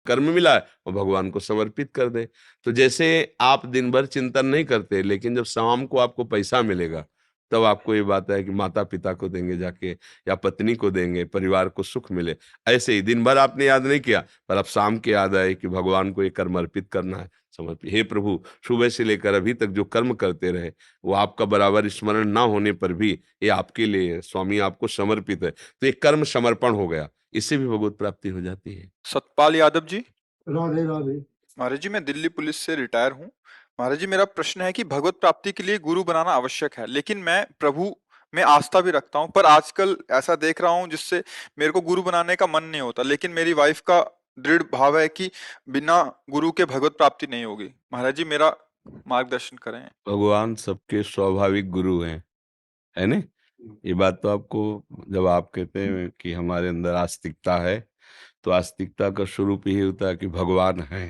कर्म मिला है और भगवान को समर्पित कर दे। तो जैसे आप दिन भर चिंतन नहीं करते, लेकिन जब शाम को आपको पैसा मिलेगा, तब आपको ये बात है कि माता पिता को देंगे जाके, या पत्नी को देंगे, परिवार को सुख मिले। ऐसे ही दिन भर आपने याद नहीं किया, पर अब शाम के याद आए कि भगवान को ये कर्म अर्पित करना है, समर्पित। हे प्रभु, सुबह से लेकर अभी तक जो कर्म करते रहे, वो आपका बराबर स्मरण ना होने पर भी ये आपके लिए है, स्वामी आपको समर्पित है, तो ये कर्म समर्पण हो गया, इससे भी भगवत प्राप्ति हो जाती है। सतपाल यादव जी। राधे राधे। महाराज जी, मैं दिल्ली पुलिस से रिटायर हूँ। महाराज जी, मेरा प्रश्न है कि भगवत प्राप्ति के लिए गुरु बनाना आवश्यक है, लेकिन मैं प्रभु में आस्था भी रखता हूँ, पर आजकल ऐसा देख रहा हूँ जिससे मेरे को गुरु बनाने का मन नहीं होता, लेकिन मेरी वाइफ का दृढ़ भाव है कि बिना गुरु के भगवत प्राप्ति नहीं होगी। महाराज जी, मेरा मार्गदर्शन करें। भगवान सबके स्वाभाविक गुरु हैं, है ना? ये बात तो आपको, जब आप कहते हैं कि हमारे अंदर आस्तिकता है, तो आस्तिकता का स्वरूप यही होता है कि भगवान है।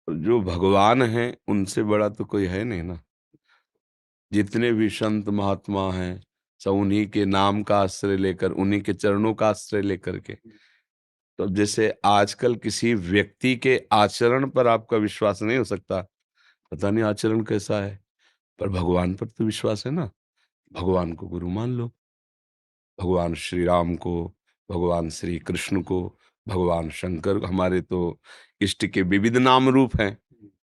और जो भगवान है उनसे बड़ा तो कोई है नहीं ना। जितने भी संत महात्मा हैं, सब उन्हीं के नाम का आश्रय लेकर, उन्हीं के चरणों का आश्रय लेकर के। तो अब जैसे आजकल किसी व्यक्ति के आचरण पर आपका विश्वास नहीं हो सकता, पता नहीं आचरण कैसा है, पर भगवान पर तो विश्वास है ना। भगवान को गुरु मान लो, भगवान श्री राम को, भगवान श्री कृष्ण को, भगवान शंकर, हमारे तो इष्ट के विविध नाम रूप हैं,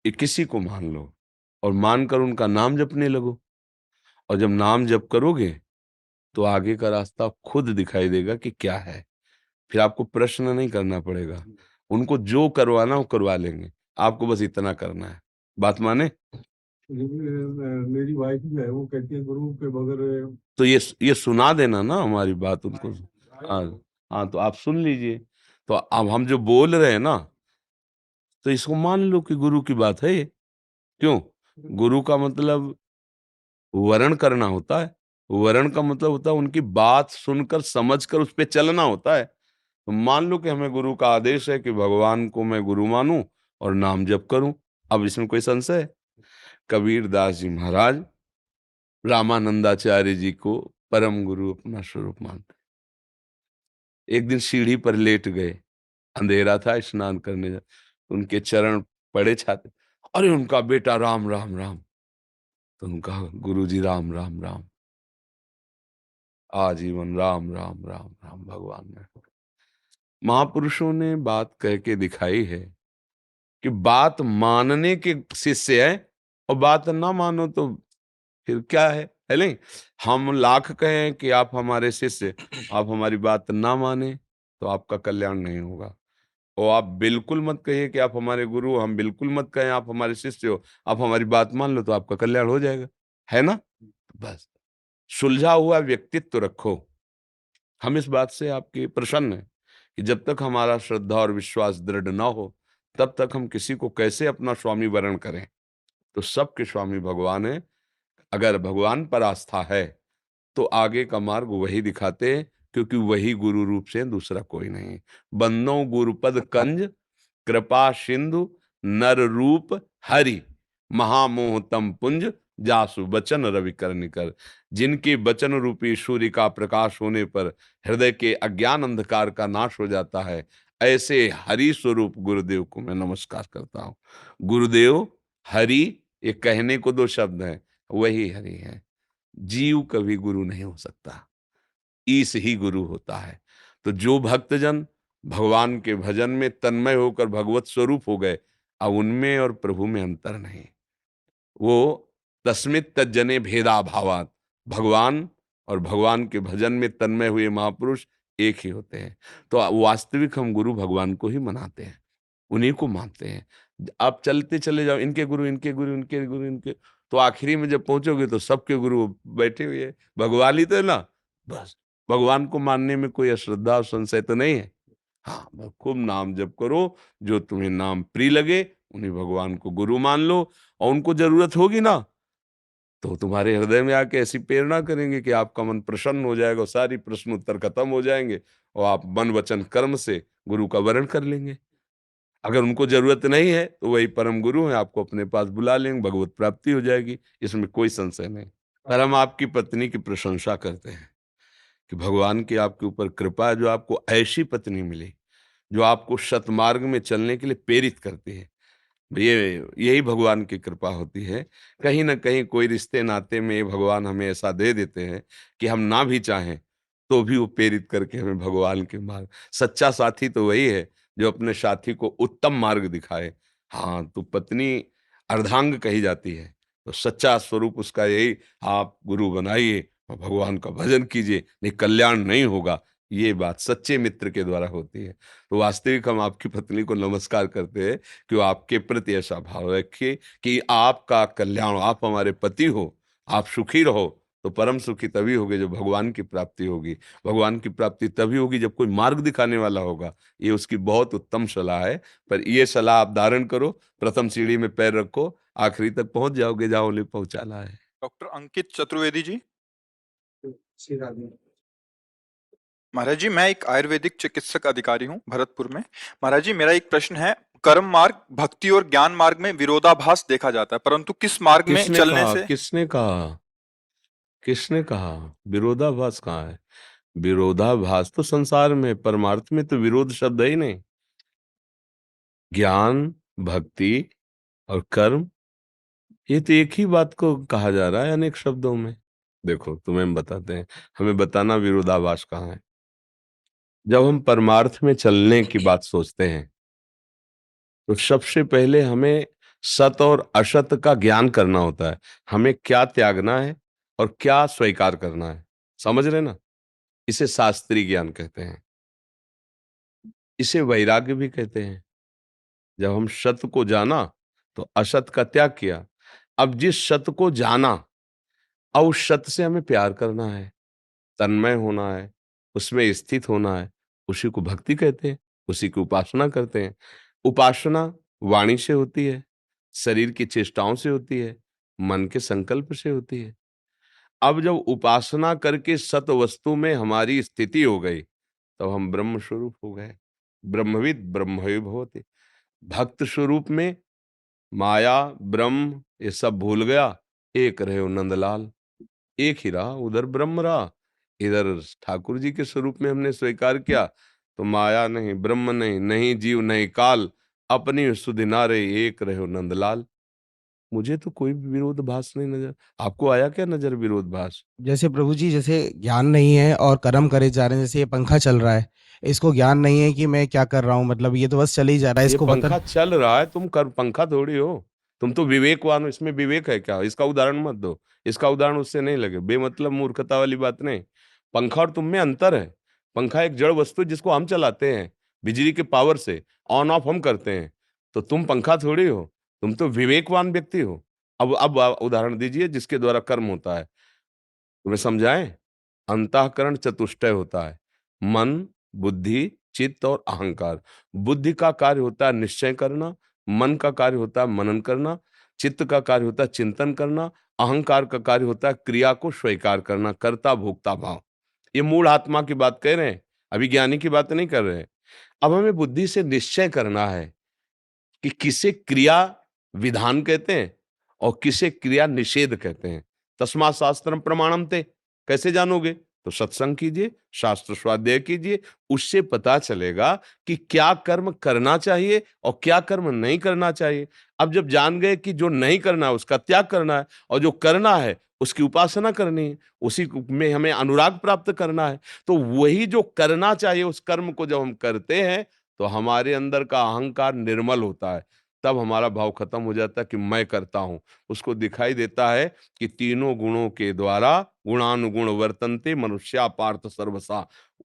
ये किसी को मान लो और मानकर उनका नाम जपने लगो। और जब नाम जप करोगे तो आगे का रास्ता खुद दिखाई देगा कि क्या है। फिर आपको प्रश्न नहीं करना पड़ेगा, उनको जो करवाना हो करवा लेंगे, आपको बस इतना करना है। बात माने? मेरी वाइफ जो है वो कहती है गुरु के बगैर। तो ये सुना देना ना हमारी बात उनको। हाँ, हाँ, तो आप सुन लीजिए। तो अब हम जो बोल रहे हैं ना, तो इसको मान लो कि गुरु की बात है ये। क्यों? गुरु का मतलब वरण करना होता है। वरण का मतलब होता है उनकी बात सुनकर, समझकर उस पे चलना होता है। तो मान लो कि हमें गुरु का आदेश है कि भगवान को मैं गुरु मानूं और नाम जप करूं। अब इसमें कोई संशय है? कबीर दास जी महाराज रामानंदाचार्य जी को परम गुरु अपना स्वरूप मानते। एक दिन सीढ़ी पर लेट गए, अंधेरा था, स्नान करने जा, उनके चरण पड़े छाते, अरे उनका बेटा राम राम राम। तो उनका गुरु जी राम राम राम, आजीवन राम राम राम राम भगवान ने। महापुरुषों ने बात कह के दिखाई है कि बात मानने के शिष्य है, और बात ना मानो तो फिर क्या है नहीं? हम लाख कहें कि आप हमारे शिष्य, आप हमारी बात ना माने तो आपका कल्याण नहीं होगा। और आप बिल्कुल मत कहिए कि आप हमारे गुरु हो, हम बिल्कुल मत कहें आप हमारे शिष्य हो, आप हमारी बात मान लो तो आपका कल्याण हो जाएगा, है ना? बस सुलझा हुआ व्यक्तित्व रखो। हम इस बात से आपकी प्रसन्न हैं कि जब तक हमारा श्रद्धा और विश्वास दृढ़ ना हो, तब तक हम किसी को कैसे अपना स्वामी वरण करें। तो सबके स्वामी भगवान है। अगर भगवान पर आस्था है तो आगे का मार्ग वही दिखाते हैं, क्योंकि वही गुरु रूप से दूसरा कोई नहीं। बंदो गुरुपद कंज, कृपा सिंधु, नर रूप हरि, महामोह तम पुंज, जासु बचन रवि कर निकर। जिनके बचन रूपी सूर्य का प्रकाश होने पर हृदय के अज्ञान अंधकार का नाश हो जाता है, ऐसे हरि स्वरूप गुरुदेव को मैं नमस्कार करता हूँ। गुरुदेव हरि, ये कहने को दो शब्द हैं, वही हरि है। जीव कभी गुरु नहीं हो सकता, ईश ही गुरु होता है। तो जो भक्तजन भगवान के भजन में तन्मय होकर भगवत स्वरूप हो गए, अब उनमें और प्रभु में अंतर नहीं। वो तस्मित तज्जने भेदा भावात, भगवान और भगवान के भजन में तन्मय हुए महापुरुष एक ही होते हैं। तो वास्तविक हम गुरु भगवान को ही मनाते हैं, उन्हीं को मानते हैं। आप चलते चले जाओ, इनके गुरु, इनके गुरु, इनके गुरु, इनके, तो आखिरी में जब पहुंचोगे तो सबके गुरु बैठे हुए हैं, भगवान ही तो है ना। बस भगवान को मानने में कोई अश्रद्धा और संशय तो नहीं है। हाँ, बस खूब नाम जप करो, जो तुम्हें नाम प्रिय लगे उन्हीं भगवान को गुरु मान लो। और उनको जरूरत होगी ना, तो तुम्हारे हृदय में आके ऐसी प्रेरणा करेंगे कि आपका मन प्रसन्न हो जाएगा, और सारी प्रश्न उत्तर खत्म हो जाएंगे, और आप मन वचन कर्म से गुरु का वरण कर लेंगे। अगर उनको जरूरत नहीं है तो वही परम गुरु हैं, आपको अपने पास बुला लेंगे, भगवत प्राप्ति हो जाएगी, इसमें कोई संशय नहीं। पर हम आपकी पत्नी की प्रशंसा करते हैं कि भगवान की आपके ऊपर कृपा है, जो आपको ऐसी पत्नी मिली जो आपको सतमार्ग में चलने के लिए प्रेरित करती है। ये यही भगवान की कृपा होती है। कहीं न कहीं कोई रिश्ते नाते में भगवान हमें ऐसा दे देते हैं कि हम ना भी चाहें, तो भी वो प्रेरित करके हमें भगवान के मार्ग। सच्चा साथी तो वही है जो अपने साथी को उत्तम मार्ग दिखाए। हाँ, तो पत्नी अर्धांग कही जाती है, तो सच्चा स्वरूप उसका यही, आप गुरु बनाइए और भगवान का भजन कीजिए, नहीं कल्याण नहीं होगा। ये बात सच्चे मित्र के द्वारा होती है। तो वास्तविक हम आपकी पत्नी को नमस्कार करते हैं कि वो आपके प्रति ऐसा भाव रखिए कि आपका कल्याण, आप हमारे पति हो, आप सुखी रहो, तो परम सुखी तभी होगे जब भगवान की प्राप्ति होगी। भगवान की प्राप्ति तभी होगी जब कोई मार्ग दिखाने वाला होगा। ये उसकी बहुत उत्तम सलाह है, पर ये सलाह आप धारण करो, प्रथम सीढ़ी में पैर रखो, आखिरी तक पहुँच जाओगे जहाँ उन्हें पहुँचाना है। डॉक्टर अंकित चतुर्वेदी जी। श्री राधे। महाराज जी, मैं एक आयुर्वेदिक चिकित्सक अधिकारी हूँ भरतपुर में। महाराज जी, मेरा एक प्रश्न है, कर्म मार्ग, भक्ति और ज्ञान मार्ग में विरोधाभास देखा जाता है, परंतु किस मार्ग में किसने चलने कहा? से किसने कहा? किसने कहा? विरोधाभास कहाँ है? विरोधाभास तो संसार में, परमार्थ में तो विरोध शब्द है ही नहीं। ज्ञान, भक्ति और कर्म, ये तो एक ही बात को कहा जा रहा है अनेक शब्दों में। देखो, तुम्हें हम बताते हैं, हमें बताना विरोधाभास कहाँ है। जब हम परमार्थ में चलने की बात सोचते हैं, तो सबसे पहले हमें सत और असत का ज्ञान करना होता है। हमें क्या त्यागना है और क्या स्वीकार करना है। समझ रहे ना? इसे शास्त्रीय ज्ञान कहते हैं। इसे वैराग्य भी कहते हैं। जब हम सत को जाना, तो असत का त्याग किया। अब जिस सत को जाना, अब उस सत से हमें प्यार करना है, तन्मय होना है, उसमें स्थित होना है। उसी को भक्ति कहते हैं, उसी की उपासना करते हैं। उपासना वाणी से होती है, शरीर की चेष्टाओं से होती है, मन के संकल्प से होती है। अब जब उपासना करके सत वस्तु में हमारी स्थिति हो गई, तब हम ब्रह्म स्वरूप हो गए। ब्रह्मविद ब्रह्मैव भवति। भक्त स्वरूप में माया, ब्रह्म ये सब भूल गया, एक रहे हो नंदलाल। एक ही रहा, उधर ब्रह्म रहा, इधर ठाकुर जी के स्वरूप में हमने स्वीकार किया, तो माया नहीं, ब्रह्म नहीं, नहीं जीव नहीं काल, अपनी सुधि नारे एक रहे हो नंदलाल। मुझे तो कोई भी विरोधाभास नहीं नजर। आपको आया क्या नजर विरोधाभास? जैसे प्रभु जी, जैसे ज्ञान नहीं है और कर्म करे जा रहे हैं, जैसे ये पंखा चल रहा है, इसको ज्ञान नहीं है कि मैं क्या कर रहा हूँ, मतलब ये तो बस चल ही जा रहा है, ये इसको पता पंखा चल रहा है, तुम कर पंखा थोड़ी हो। तुम तो विवेकवान हो, इसमें विवेक है क्या? इसका उदाहरण मत दो। इसका उदाहरण उससे नहीं लगे, बेमतलब मूर्खता वाली बात नहीं। पंखा और तुम में अंतर है। पंखा एक जड़ वस्तु है जिसको हम चलाते हैं, बिजली के पावर से ऑन ऑफ हम करते हैं। तो तुम पंखा थोड़ी हो, तुम तो विवेकवान व्यक्ति हो। अब उदाहरण दीजिए जिसके द्वारा कर्म होता है, तुम्हें समझाएं? अंतःकरण चतुष्टय होता है, मन, बुद्धि, चित्त और अहंकार। बुद्धि का कार्य होता है निश्चय करना, मन का कार्य होता है मनन करना, चित्त का कार्य होता है चिंतन करना, अहंकार का कार्य होता है क्रिया को स्वीकार करना, कर्ता भोक्ता भाव। ये मूल आत्मा की बात कह रहे हैं, अभी ज्ञानी की बात नहीं कर रहे हैं। अब हमें बुद्धि से निश्चय करना है कि किसे क्रिया विधान कहते हैं और किसे क्रिया निषेध कहते हैं। तस्मात् शास्त्रम प्रमाणम ते। कैसे जानोगे? तो सत्संग कीजिए, शास्त्र स्वाध्याय कीजिए, उससे पता चलेगा कि क्या कर्म करना चाहिए और क्या कर्म नहीं करना चाहिए। अब जब जान गए कि जो नहीं करना है उसका त्याग करना है और जो करना है उसकी उपासना करनी है, में हमें अनुराग प्राप्त करना है, तो वही जो करना चाहिए उस कर्म को जब हम करते हैं, तो हमारे अंदर का अहंकार निर्मल होता है। तब हमारा भाव खत्म हो जाता है कि मैं करता हूं। उसको दिखाई देता है कि तीनों गुणों के द्वारा गुणानुगुण वर्तन्ते मनुष्या पार्थ सर्वसा।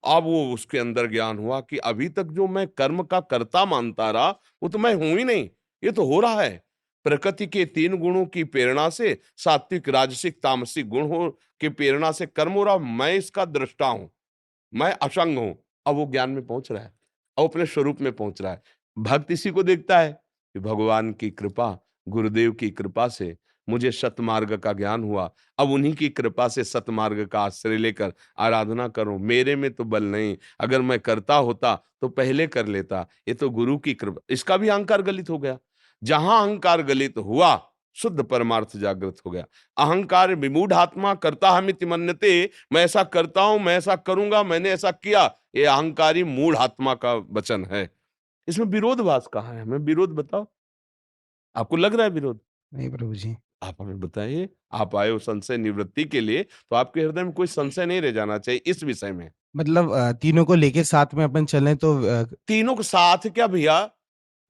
अब वो उसके अंदर ज्ञान हुआ कि अभी तक जो मैं कर्म का कर्ता मानता रहा, वो तो मैं हूं ही नहीं, ये तो हो रहा है। प्रकृति के तीन गुणों की प्रेरणा से, सात्विक राजसिक तामसिक गुण हो की प्रेरणा से कर्म हो रहा, मैं इसका दृष्टा हूं, मैं असंग हूं। अब वो ज्ञान में पहुंच रहा है, अब अपने स्वरूप में पहुंच रहा है। भक्त इसी को देखता है कि भगवान की कृपा, गुरुदेव की कृपा से मुझे सतमार्ग का ज्ञान हुआ। अब उन्हीं की कृपा से सतमार्ग का आश्रय लेकर आराधना करूं। मेरे में तो बल नहीं, अगर मैं करता होता तो पहले कर लेता। ये तो गुरु की कृपा। इसका भी अहंकार गलित हो गया। जहां अहंकार गलित हुआ, शुद्ध परमार्थ जागृत हो गया। अहंकार विमूढ़ आत्मा करता हमिति मन्यते। मैं ऐसा करता हूं, मैं ऐसा करूंगा, मैंने ऐसा किया, ये अहंकारी मूढ़ आत्मा का वचन है। इसमें विरोधाभास कहाँ है? हमें विरोध बताओ। आपको लग रहा है विरोध? नहीं प्रभु जी। आप हमें बताइए। आप आए हो संशय निवृत्ति के लिए, तो आपके हृदय में कोई संशय नहीं रह जाना चाहिए इस विषय में। मतलब तीनों को लेके साथ में अपन चलें तो तीनों के साथ क्या भैया,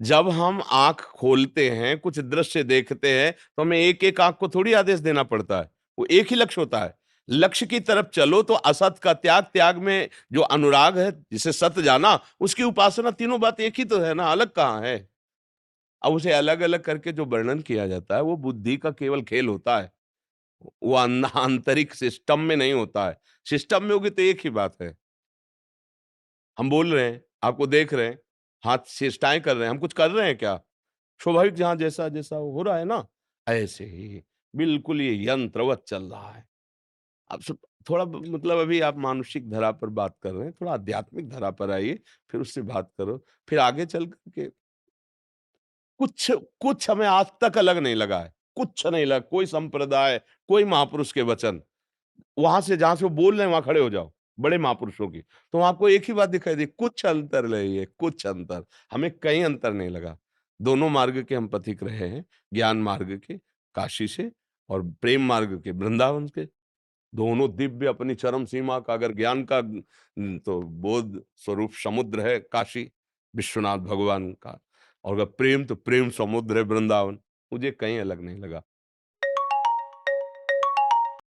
जब हम आँख खोलते हैं, कुछ दृश्य देखते हैं, तो हमें एक-एक आँख को थोड़ी आदेश देना पड़ता है। वो एक ही लक्ष्य होता है। लक्ष्य की तरफ चलो तो असत का त्याग, त्याग में जो अनुराग है, जिसे सत्य जाना, उसकी उपासना, तीनों बात एक ही तो है ना, अलग कहाँ है? अब उसे अलग-अलग करके जो वर्णन किया जाता है, वो बुद्धि का केवल खेल होता है। वो आंतरिक सिस्टम में नहीं होता है। सिस्टम में होगी तो एक ही बात है। हम बोल रहे हैं, आपको देख रहे हैं, हाथ चेष्टाएँ कर रहे हैं, हम कुछ कर रहे हैं क्या? स्वाभाविक जहाँ जैसा-जैसा हो रहा है ना, ऐसे ही बिल्कुल ये यंत्रवत चल रहा है। अब सब थोड़ा ब मतलब अभी आप मानसिक धरा पर बात कर रहे हैं, थोड़ा आध्यात्मिक धरा पर आइए, फिर उससे बात करो। फिर आगे चल कर के कुछ कुछ हमें आज तक अलग नहीं लगा है, कुछ नहीं लगा, कोई संप्रदाय, कोई महापुरुष के वचन। वहाँ से जहाँ से वो बोल रहे हैं, वहाँ खड़े हो जाओ, बड़े महापुरुषों की। तो वहाँ आपको एक ही बात दिखाई दी, कुछ अंतर नहीं है, कुछ अंतर। हमें कहीं अंतर नहीं लगा। दोनों मार्ग के हम पथिक रहे हैं, ज्ञान मार्ग के, काशी से, और प्रेम मार्ग के, वृंदावन के। दोनों दिव्य अपनी चरम सीमा का, अगर ज्ञान का तो बोध स्वरूप समुद्र है काशी, विश्वनाथ भगवान का, और अगर प्रेम तो प्रेम समुद्र है वृंदावन। मुझे कहीं अलग नहीं लगा।